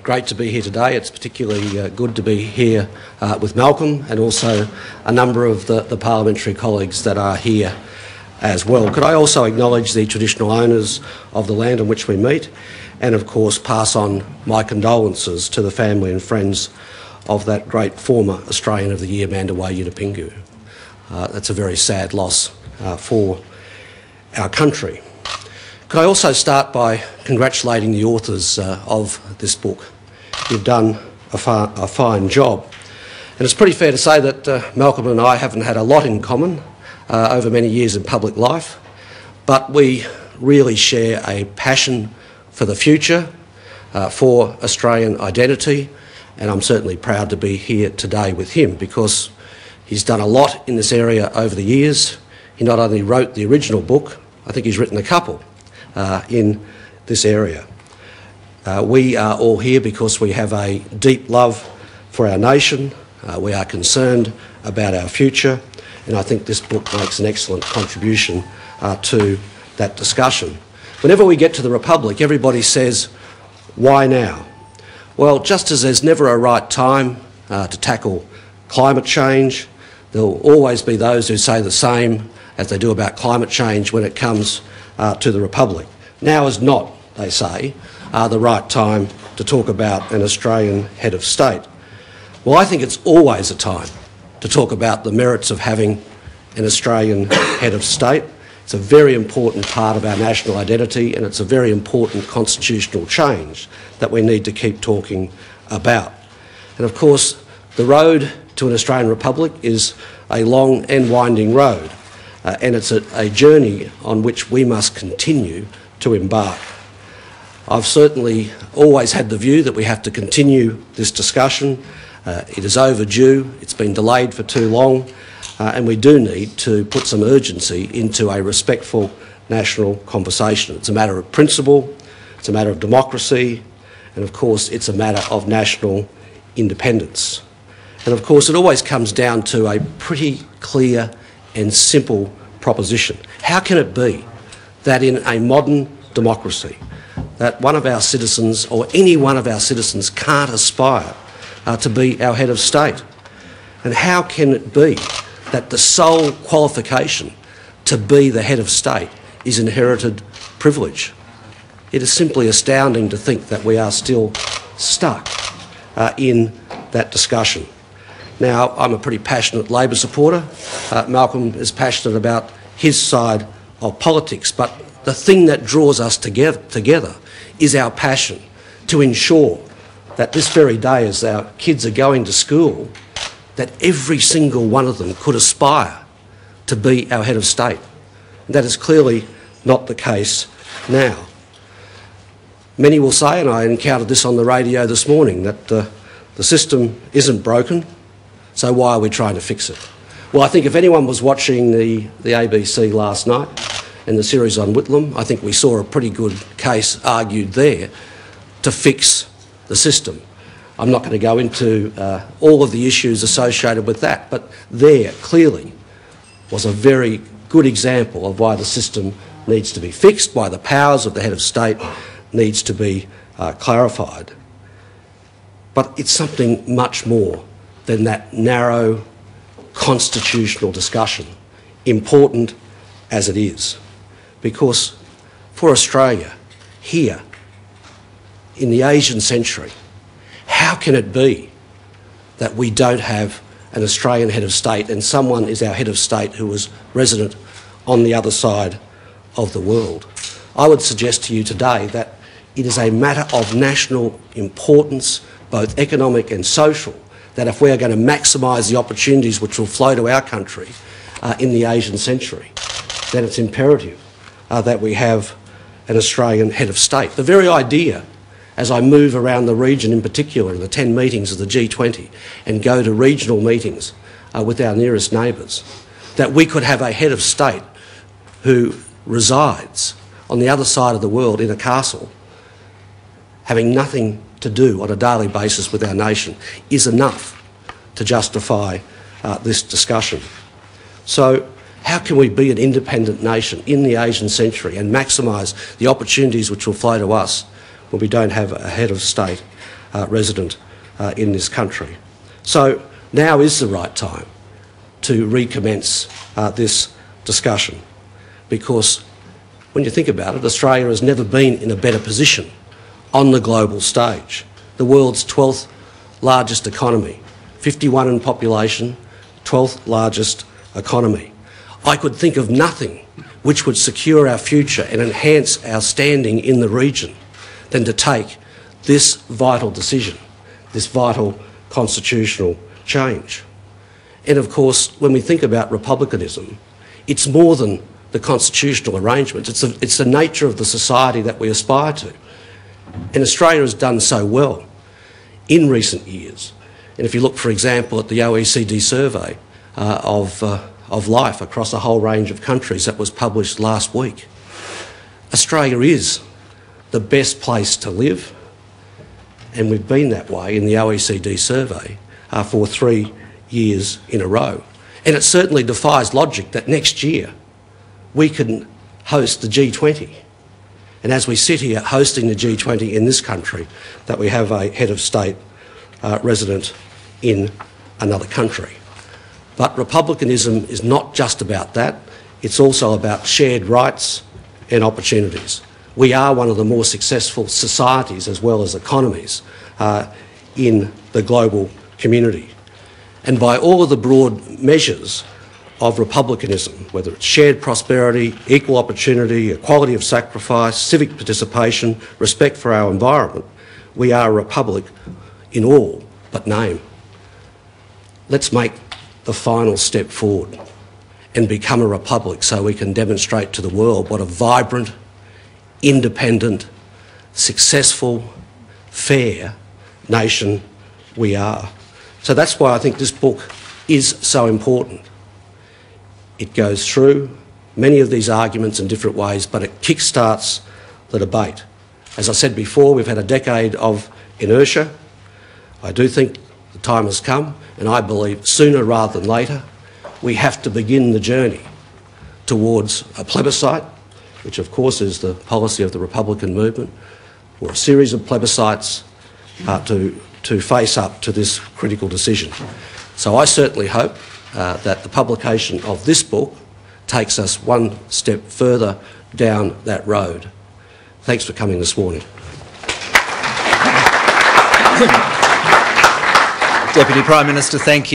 Great to be here today. It's particularly good to be here with Malcolm and also a number of the parliamentary colleagues that are here as well. Could I also acknowledge the traditional owners of the land on which we meet and, of course, pass on my condolences to the family and friends of that great former Australian of the Year, Mandaway Yunupingu. That's a very sad loss for our country. Could I also start by congratulating the authors of this book? You've done a fine job. And it's pretty fair to say that Malcolm and I haven't had a lot in common over many years in public life, but we really share a passion for the future, for Australian identity, and I'm certainly proud to be here today with him because he's done a lot in this area over the years. He not only wrote the original book, I think he's written a couple in this area. We are all here because we have a deep love for our nation. We are concerned about our future, and I think this book makes an excellent contribution to that discussion. Whenever we get to the Republic, everybody says, why now? Well, just as there's never a right time to tackle climate change, there will always be those who say the same as they do about climate change when it comes to the Republic. Now is not, they say, the right time to talk about an Australian head of state. Well, I think it's always a time to talk about the merits of having an Australian head of state. It's a very important part of our national identity, and it's a very important constitutional change that we need to keep talking about. And of course, the road to an Australian Republic is a long and winding road. And it's a journey on which we must continue to embark. I've certainly always had the view that we have to continue this discussion. It is overdue, it's been delayed for too long, and we do need to put some urgency into a respectful national conversation. It's a matter of principle, it's a matter of democracy, and of course it's a matter of national independence. And of course it always comes down to a pretty clear and simple proposition. How can it be that in a modern democracy that one of our citizens or any one of our citizens can't aspire to be our head of state? And how can it be that the sole qualification to be the head of state is inherited privilege? It is simply astounding to think that we are still stuck in that discussion. Now, I'm a pretty passionate Labor supporter. Malcolm is passionate about his side of politics, but the thing that draws us together is our passion to ensure that this very day as our kids are going to school, that every single one of them could aspire to be our head of state. And that is clearly not the case now. Many will say, and I encountered this on the radio this morning, that the system isn't broken, so why are we trying to fix it? Well, I think if anyone was watching the ABC last night and the series on Whitlam, I think we saw a pretty good case argued there to fix the system. I'm not going to go into all of the issues associated with that, but there clearly was a very good example of why the system needs to be fixed, why the powers of the head of state needs to be clarified. But it's something much more than that narrow constitutional discussion, important as it is. Because for Australia, here, in the Asian century, how can it be that we don't have an Australian head of state and someone is our head of state who is resident on the other side of the world? I would suggest to you today that it is a matter of national importance, both economic and social, that if we are going to maximise the opportunities which will flow to our country in the Asian century, then it's imperative that we have an Australian head of state. The very idea, as I move around the region in particular, in the 10 meetings of the G20 and go to regional meetings with our nearest neighbours, that we could have a head of state who resides on the other side of the world in a castle, having nothing to do on a daily basis with our nation, is enough to justify this discussion. So how can we be an independent nation in the Asian century and maximise the opportunities which will flow to us when we don't have a head of state resident in this country. So now is the right time to recommence this discussion, because when you think about it, Australia has never been in a better position on the global stage. The world's 12th largest economy, 51 in population, 12th largest economy. I could think of nothing which would secure our future and enhance our standing in the region than to take this vital decision, this vital constitutional change. And of course, when we think about republicanism, it's more than the constitutional arrangements. It's the nature of the society that we aspire to. And Australia has done so well in recent years. And if you look, for example, at the OECD survey of life across a whole range of countries that was published last week, Australia is the best place to live, and we've been that way in the OECD survey for 3 years in a row. And it certainly defies logic that next year we can host the G20. And as we sit here hosting the G20 in this country, that we have a head of state resident in another country. But republicanism is not just about that, it's also about shared rights and opportunities. We are one of the more successful societies as well as economies in the global community. And by all of the broad measures of republicanism, whether it's shared prosperity, equal opportunity, equality of sacrifice, civic participation, respect for our environment, we are a republic in all but name. Let's make the final step forward and become a republic so we can demonstrate to the world what a vibrant, independent, successful, fair nation we are. So that's why I think this book is so important. It goes through many of these arguments in different ways, but it kickstarts the debate. As I said before, we've had a decade of inertia. I do think the time has come, and I believe sooner rather than later, we have to begin the journey towards a plebiscite, which of course is the policy of the Republican movement, or a series of plebiscites to face up to this critical decision. So I certainly hope that the publication of this book takes us one step further down that road. Thanks for coming this morning. Deputy Prime Minister, thank you.